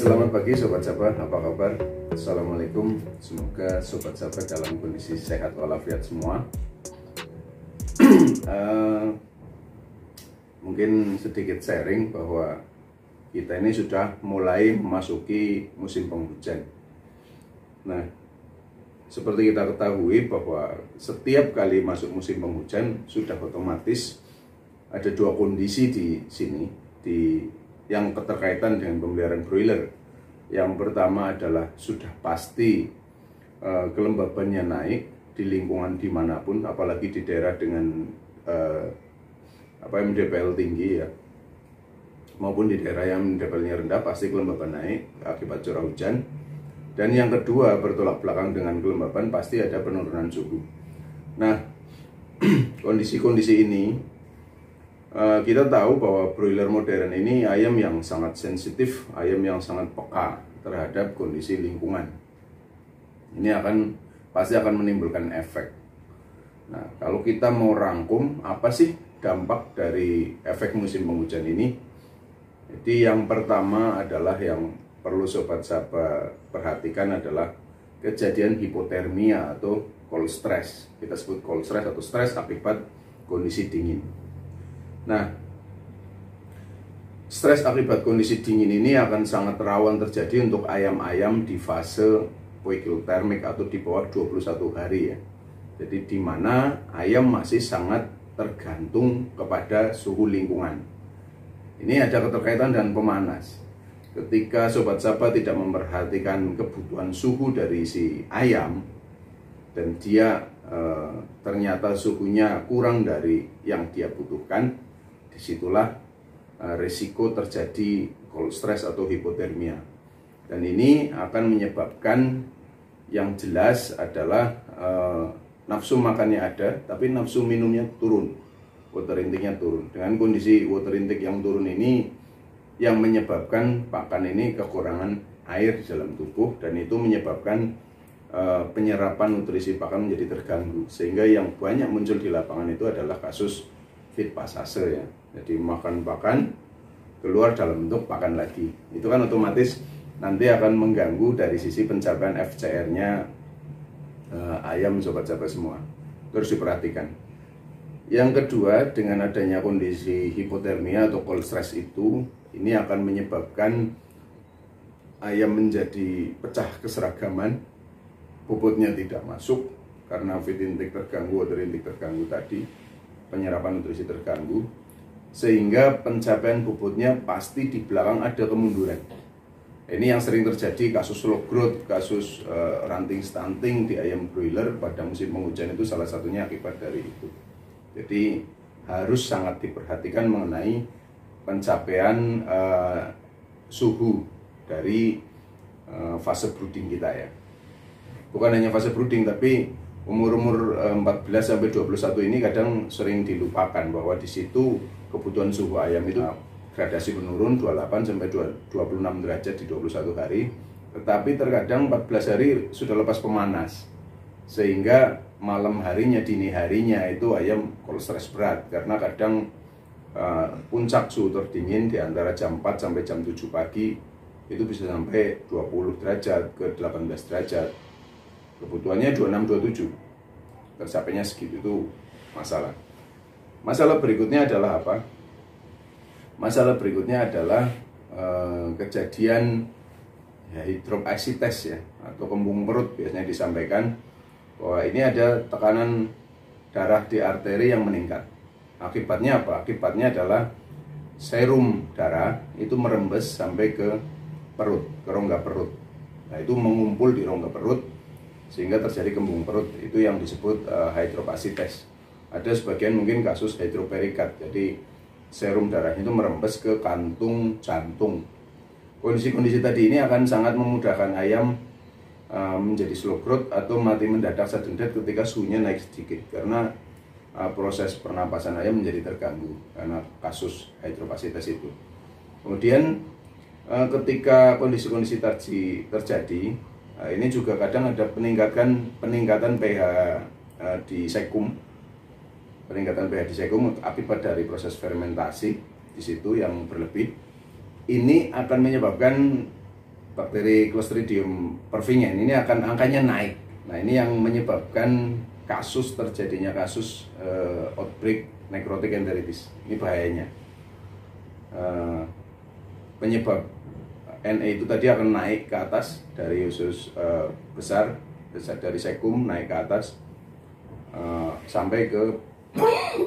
Selamat pagi Sobat Sahabat, apa kabar? Assalamualaikum, semoga Sobat Sahabat dalam kondisi sehat walafiat semua. Mungkin sedikit sharing bahwa kita ini sudah mulai memasuki musim penghujan. Nah, seperti kita ketahui bahwa setiap kali masuk musim penghujan sudah otomatis ada dua kondisi di sini yang keterkaitan dengan pemeliharaan broiler. Yang pertama adalah sudah pasti kelembabannya naik di lingkungan dimanapun, apalagi di daerah dengan MDPL tinggi ya, maupun di daerah yang MDPL-nya rendah pasti kelembaban naik akibat curah hujan. Dan yang kedua, bertolak belakang dengan kelembaban pasti ada penurunan suhu. Nah, kondisi-kondisi ini kita tahu bahwa broiler modern ini ayam yang sangat sensitif, ayam yang sangat peka terhadap kondisi lingkungan. Ini pasti akan menimbulkan efek. Nah, kalau kita mau rangkum apa sih dampak dari efek musim penghujan ini? Jadi yang pertama adalah yang perlu Sobat Sahabat perhatikan adalah kejadian hipotermia atau cold stress. Kita sebut cold stress atau stres akibat kondisi dingin. Nah, stres akibat kondisi dingin ini akan sangat rawan terjadi untuk ayam-ayam di fase poikilothermik atau di bawah 21 hari ya. Jadi di mana ayam masih sangat tergantung kepada suhu lingkungan. Ini ada keterkaitan dan pemanas. Ketika Sobat Sahabat tidak memperhatikan kebutuhan suhu dari si ayam dan dia ternyata suhunya kurang dari yang dia butuhkan, disitulah risiko terjadi cold stress atau hipotermia. Dan ini akan menyebabkan yang jelas adalah nafsu makannya ada, tapi nafsu minumnya turun, water intake-nya turun. Dengan kondisi water intake yang turun ini yang menyebabkan pakan ini kekurangan air di dalam tubuh, dan itu menyebabkan penyerapan nutrisi pakan menjadi terganggu, sehingga yang banyak muncul di lapangan itu adalah kasus feed passage ya. Jadi makan pakan keluar dalam bentuk pakan lagi. Itu kan otomatis nanti akan mengganggu dari sisi pencapaian FCR-nya ayam Sobat Sahabat semua. Terus diperhatikan. Yang kedua, dengan adanya kondisi hipotermia atau cold stress itu, ini akan menyebabkan ayam menjadi pecah keseragaman, bobotnya tidak masuk karena feed intake terganggu, water intake terganggu tadi, penyerapan nutrisi terganggu, sehingga pencapaian bobotnya pasti di belakang ada kemunduran. Ini yang sering terjadi, kasus slow growth, kasus ranting stunting di ayam broiler pada musim penghujan itu salah satunya akibat dari itu. Jadi harus sangat diperhatikan mengenai pencapaian suhu dari fase brooding kita ya. Bukan hanya fase brooding, tapi umur-umur 14 sampai 21 ini kadang sering dilupakan bahwa di situ kebutuhan suhu ayam itu gradasi menurun 28 sampai 26 derajat di 21 hari. Tetapi terkadang 14 hari sudah lepas pemanas, sehingga malam harinya, dini harinya itu ayam cold stress berat, karena kadang puncak suhu terdingin di antara jam 4 sampai jam 7 pagi itu bisa sampai 20 derajat ke 18 derajat. Kebutuhannya 26-27, tercapainya segitu, itu masalah. Masalah berikutnya adalah apa? Masalah berikutnya adalah kejadian ya, hidroksites ya, atau kembung perut. Biasanya disampaikan bahwa ini ada tekanan darah di arteri yang meningkat. Akibatnya apa? Akibatnya adalah serum darah itu merembes sampai ke perut, ke rongga perut. Nah, itu mengumpul di rongga perut sehingga terjadi kembung perut. Itu yang disebut hidroksites. Ada sebagian mungkin kasus hidroperikat, jadi serum darah itu merembes ke kantung jantung. Kondisi-kondisi tadi ini akan sangat memudahkan ayam menjadi slow growth atau mati mendadak sudden death ketika suhunya naik sedikit, karena proses pernapasan ayam menjadi terganggu karena kasus hidroksites itu. Kemudian ketika kondisi-kondisi terjadi, ini juga kadang ada peningkatan pH di sekum, akibat dari proses fermentasi di situ yang berlebih. Ini akan menyebabkan bakteri Clostridium perfringens ini akan angkanya naik. Nah, ini yang menyebabkan terjadinya kasus outbreak necrotic enteritis. Ini bahayanya. Penyebab NE itu tadi akan naik ke atas dari usus besar dari sekum naik ke atas sampai ke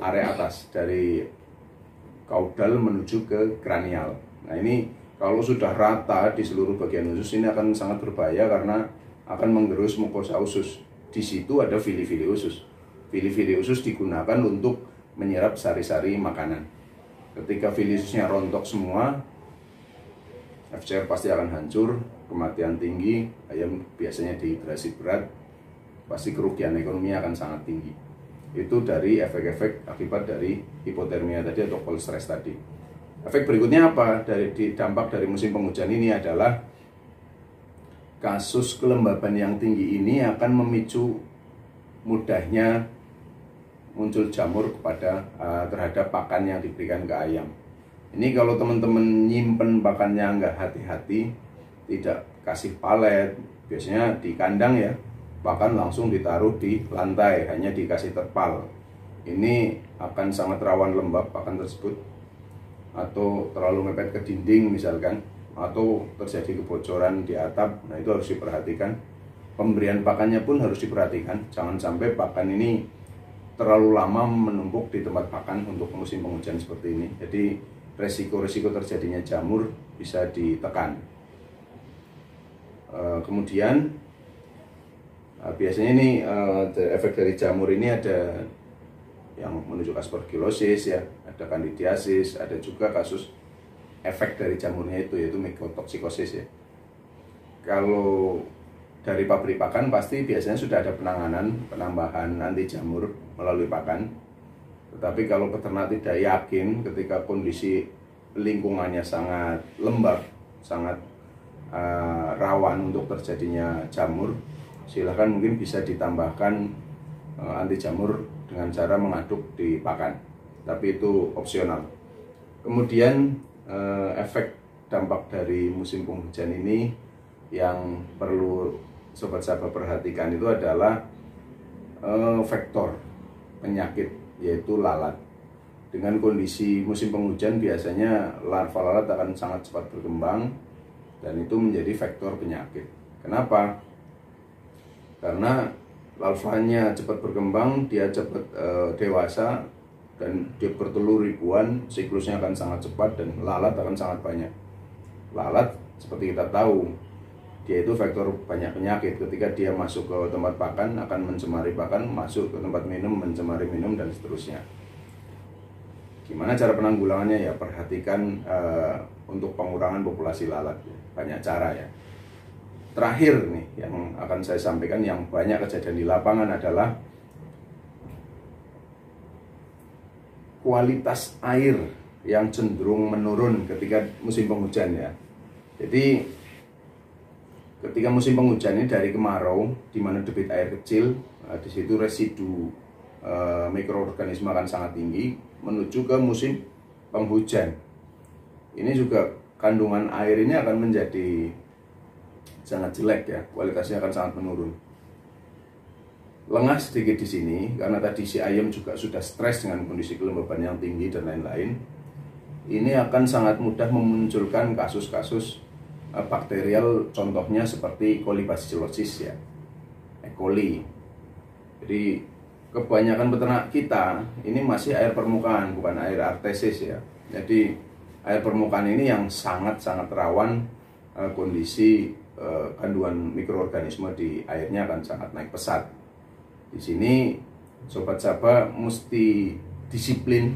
area atas dari kaudal menuju ke kranial. Nah, ini kalau sudah rata di seluruh bagian usus ini akan sangat berbahaya karena akan menggerus mukosa usus. Di situ ada fili-fili usus. Fili-fili usus digunakan untuk menyerap sari-sari makanan. Ketika fili ususnya rontok semua, FCR pasti akan hancur, kematian tinggi, ayam biasanya dehidrasi berat, pasti kerugian ekonomi akan sangat tinggi. Itu dari efek-efek akibat dari hipotermia tadi atau cold stress tadi. Efek berikutnya apa? Dampak dari musim penghujan ini adalah kasus kelembaban yang tinggi ini akan memicu mudahnya muncul jamur terhadap pakan yang diberikan ke ayam. Ini kalau teman-teman nyimpen pakannya nggak hati-hati, tidak kasih palet, biasanya di kandang ya, bahkan langsung ditaruh di lantai, hanya dikasih terpal. Ini akan sangat rawan lembab pakan tersebut, atau terlalu mepet ke dinding misalkan, atau terjadi kebocoran di atap. Nah, itu harus diperhatikan. Pemberian pakannya pun harus diperhatikan, jangan sampai pakan ini terlalu lama menumpuk di tempat pakan untuk musim penghujan seperti ini. Jadi resiko-resiko terjadinya jamur bisa ditekan. Kemudian biasanya ini efek dari jamur ini ada yang menunjukkan aspergillosis ya, ada candidiasis, ada juga kasus efek dari jamurnya itu yaitu mycotoxikosis ya. Kalau dari pabrik pakan pasti biasanya sudah ada penambahan anti jamur melalui pakan. Tetapi kalau peternak tidak yakin ketika kondisi lingkungannya sangat lembab, sangat rawan untuk terjadinya jamur, silahkan mungkin bisa ditambahkan anti jamur dengan cara mengaduk di pakan. Tapi itu opsional. Kemudian efek dampak dari musim penghujan ini yang perlu sobat sahabat perhatikan itu adalah vektor penyakit, yaitu lalat. Dengan kondisi musim penghujan biasanya larva lalat akan sangat cepat berkembang dan itu menjadi vektor penyakit. Kenapa? Karena larvanya cepat berkembang, dia cepat dewasa dan dia bertelur ribuan, siklusnya akan sangat cepat dan lalat akan sangat banyak. Lalat seperti kita tahu, dia itu faktor banyak penyakit. Ketika dia masuk ke tempat pakan akan mencemari pakan, masuk ke tempat minum mencemari minum dan seterusnya. Gimana cara penanggulangannya ya? Perhatikan untuk pengurangan populasi lalat. Banyak cara ya. Terakhir nih yang akan saya sampaikan yang banyak kejadian di lapangan adalah kualitas air yang cenderung menurun ketika musim penghujan ya. Jadi ketika musim penghujan ini dari kemarau, di mana debit air kecil, di situ residu mikroorganisme akan sangat tinggi, menuju ke musim penghujan. Ini juga kandungan air ini akan menjadi sangat jelek ya, kualitasnya akan sangat menurun. Lengah sedikit di sini karena tadi si ayam juga sudah stres dengan kondisi kelembaban yang tinggi dan lain-lain. Ini akan sangat mudah memunculkan kasus-kasus bakterial, contohnya seperti coli bacillosis ya, E. coli. Jadi kebanyakan peternak kita ini masih air permukaan, bukan air artesis ya. Jadi air permukaan ini yang sangat-sangat rawan kondisi kandungan mikroorganisme di airnya akan sangat naik pesat. Di sini sobat Saba mesti disiplin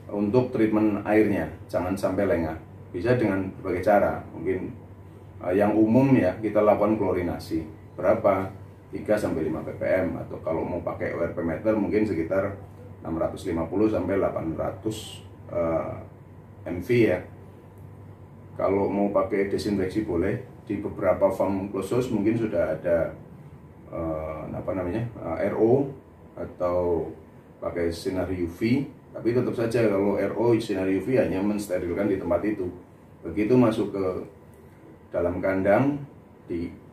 untuk treatment airnya, jangan sampai lengah. Bisa dengan berbagai cara. Mungkin yang umum ya kita lakukan klorinasi. Berapa? 3-5 ppm, atau kalau mau pakai ORP meter mungkin sekitar 650 sampai 800 mv ya. Kalau mau pakai desinfeksi boleh. Di beberapa farm khusus mungkin sudah ada RO atau pakai sinar UV, tapi tetap saja kalau RO sinar UV hanya mensterilkan di tempat itu. Begitu masuk ke dalam kandang,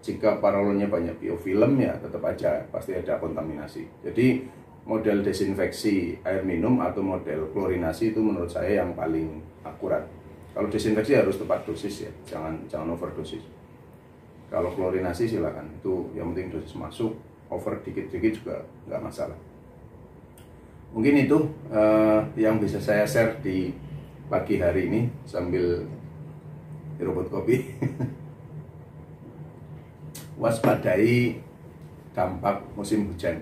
jika paralonnya banyak biofilm ya tetap aja pasti ada kontaminasi. Jadi model desinfeksi air minum atau model klorinasi itu menurut saya yang paling akurat. Kalau desinfeksi harus tepat dosis ya, jangan overdosis. Kalau klorinasi silakan, itu yang penting dosis masuk, over dikit-dikit juga nggak masalah. Mungkin itu yang bisa saya share di pagi hari ini sambil robot kopi. Waspadai dampak musim hujan.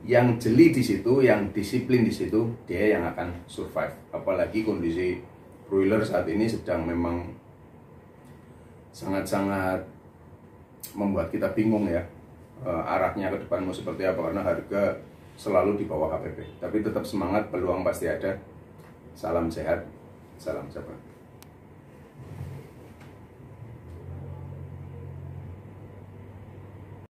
Yang jeli di situ, yang disiplin di situ, dia yang akan survive. Apalagi kondisi broiler saat ini sedang memang sangat-sangat membuat kita bingung ya, arahnya ke depan mau seperti apa, karena harga selalu di bawah HPP. Tapi tetap semangat, peluang pasti ada. Salam sehat, salam sabar.